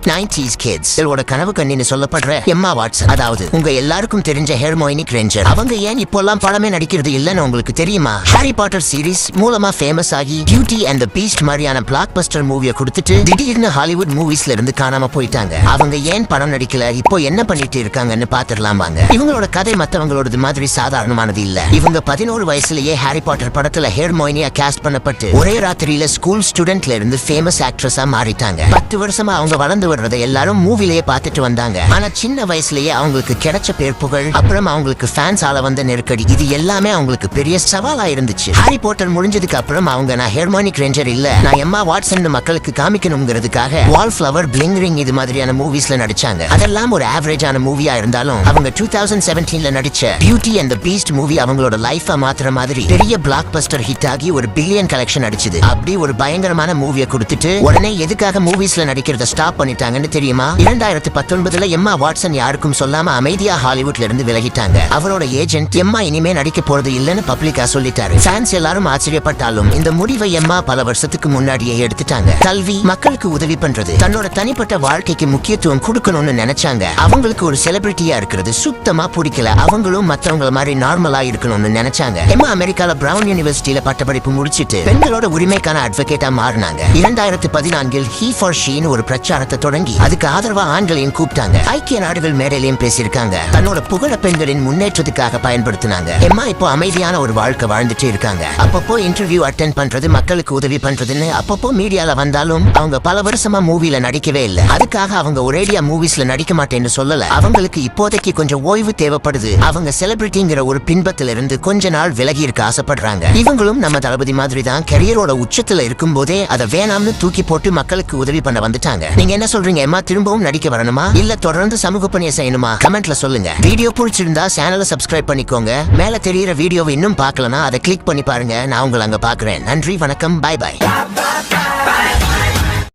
90s kids இதோட கனவு கண்ணின்னு சொல்லப்படுற எம்மா வாட்சன், அதாவது உங்க எல்லாருக்கும் தெரிஞ்ச ஹெர்மோயினி கிரெஞ்சர். அவங்க ஏன் இப்போல்லாம் படமே நடிக்கிறது இல்லன்னு உங்களுக்கு தெரியுமா? ஹாரி பாட்டர் சீரிஸ் மூலமா ஃபேமஸ் ஆகி பியூட்டி அண்ட் தி பீஸ்ட் மாதிரியான பிளாக் பஸ்டர் மூவியை கொடுத்துட்டு திடீர்னு ஹாலிவுட் மூவிஸ்ல இருந்து காணாம போயிட்டாங்க. அவங்க ஏன் படம் நடிக்கல, இப்போ என்ன பண்ணிட்டு இருக்காங்கன்னு பாத்துடலாம் வாங்க. இவங்களோட கதை மத்தவங்களோட மாதிரி சாதாரணமானது இல்ல. இவங்க 11 வயசுலயே ஹாரி பாட்டர் படத்துல ஹெர்மோயினியா காஸ்ட் பண்ணப்பட்டு ஒரே ராத்திரியில ஸ்கூல் ஸ்டூடெண்ட்ல இருந்து ஃபேமஸ் ஆக்ட்ரஸா மாறிட்டாங்க. 10 வருஷமா அவங்க வளர்ந்து வர்றதை எல்லாரும் மூவிலேயே பார்த்துட்டு வந்தாங்க. ஆனா சின்ன வயசுலயே அவங்களுக்கு கிடைச்ச பேர் புகழ், அப்புறம் அவங்களுக்கு ஃபேன்ஸ் ஆல வந்த நெருக்கடி, இது எல்லாமே அவங்களுக்கு பெரிய சவாலா இருந்துச்சு. ஹாரி பாட்டர் முடிஞ்சதுக்கு அப்புறம் அவங்க நான் ஹெர்மோனி கிரெஞ்சர் இல்ல, நான் எம்மா வாட்சன் மக்களுக்கு காமிக்கணுங்கிறதுக்காக வால் ஃபிளவர், பிளிங் ரிங் இது மாதிரியான மூவிஸ்ல நடிச்சாங்க. அதெல்லாம் ஒரு ஆவரேஜான மூவியா இருந்தாலும் அவங்க 2017ல நடிச்ச beauty and the Beast movie அவங்களோட லைஃபை மாத்துற மாதிரி பெரிய பிளாக் பஸ்டர் ஹிட் ஆகி ஒரு பில்லியன் கலெக்ஷன் அடிச்சது. அப்படி ஒரு பயங்கரமான மூவியை கொடுத்துட்டு உடனே எதுக்காக மூவிஸ்ல நடிக்கிறத ஸ்டாப் பண்ணிட்டாங்கன்னு தெரியுமா? 2019ல எம்மா வாட்சன் யாருக்கும் சொல்லாம அமைதியா ஹாலிவுட்ல இருந்து விலகிட்டாங்க. அவரோட ஏஜென்ட் எம்மா இனிமே நடிக்க போறது இல்லன்னு பப்ளிக்கா சொல்லிட்டாரு. ஃபேன்ஸ் எல்லாரும் ஆச்சரியப்பட்டாலும் இந்த முடிவை எம்மா பல வருஷத்துக்கு முன்னாடியே எடுத்துட்டாங்க. கல்வி, மக்களுக்கு உதவி பண்றது, தன்னோட தனிப்பட்ட வாழ்க்கைக்கு முக்கியத்துவம் கொடுக்கணும்னு நினைச்சாங்க. அவங்களுக்கு ஒரு செலிபிரிட்டியா இருக்கிறது சுத்தமா பிடிக்கல. அவங்களும் மற்றவங்கள மாதிரி நார்மலா இருக்கணும்னு நினைச்சாங்க. எம்மா அமெரிக்கால பிரவுன் யூனிவர்சிட்டியில பட்டப்படிப்பு முடிச்சிட்டு பெண்களோட உரிமைக்கான அட்வொகேட்டா மாறினாங்க. 2014 ஹீ ஃபார் ஷீன்னு ஒரு பிரச்சாரத்தை தொடங்கி அதுக்கு ஆதரவா ஆண்களையும் கூப்பிட்டாங்க. ஐக்கிய நாடுகள் மேடையிலையும் பேசியிருக்காங்க. தன்னோட புகழ பெண்களின் முன்னேற்றத்துக்காக பயன்படுத்தினாங்க. எம்மா இப்போ அமைதியான ஒரு வாழ்க்கை வாழ்ந்துட்டு இருக்காங்க. அப்பப்போ இன்டர்வியூ அட்டென்ட் பண்றது, மக்களுக்கு உதவி பண்றதுன்னு அப்பப்போ மீடியால வந்தாலும் அவங்க பல வருஷமா மூவில நடிக்கவே இல்ல. அதுக்காக அவங்க ஒரேடியா மூவிஸ்ல நடிக்க மாட்டேன்னு சொல்லல. அவங்களுக்கு இப்போதைக்கு கொஞ்சம் ஓய்வு தேவைப்படுது. அவங்க செலிபிரிட்டிங்கிற ஒரு பின்பத்துல இருந்து கொஞ்ச நாள் விலகி இருக்க ஆசைப்படுறாங்க. இவங்களும் நம்ம தளபதி மாதிரி தான் கரியரோட உச்சத்துல இருக்கும் போதே அதை வேணாம்னு தூக்கி போட்டு மக்களுக்கு உதவி பண்ண வந்துட்டாங்க. நீங்க என்ன சொல்றீங்க? எம்மா திரும்பவும் நடிக்க வரணுமா, இல்ல தொடர்ந்து சமூக பணியை செய்யணுமா? கமெண்ட்ல சொல்லுங்க. வீடியோ பிடிச்சிருந்தா சேனலை சப்ஸ்கிரைப் பண்ணிக்கோங்க. மேல தெரியுற வீடியோவை இன்னும் பார்க்கலனா அதை கிளிக் பண்ணி பாருங்க. நான் உங்களை அங்க பாக்குறேன். நன்றி, வணக்கம், பை பை.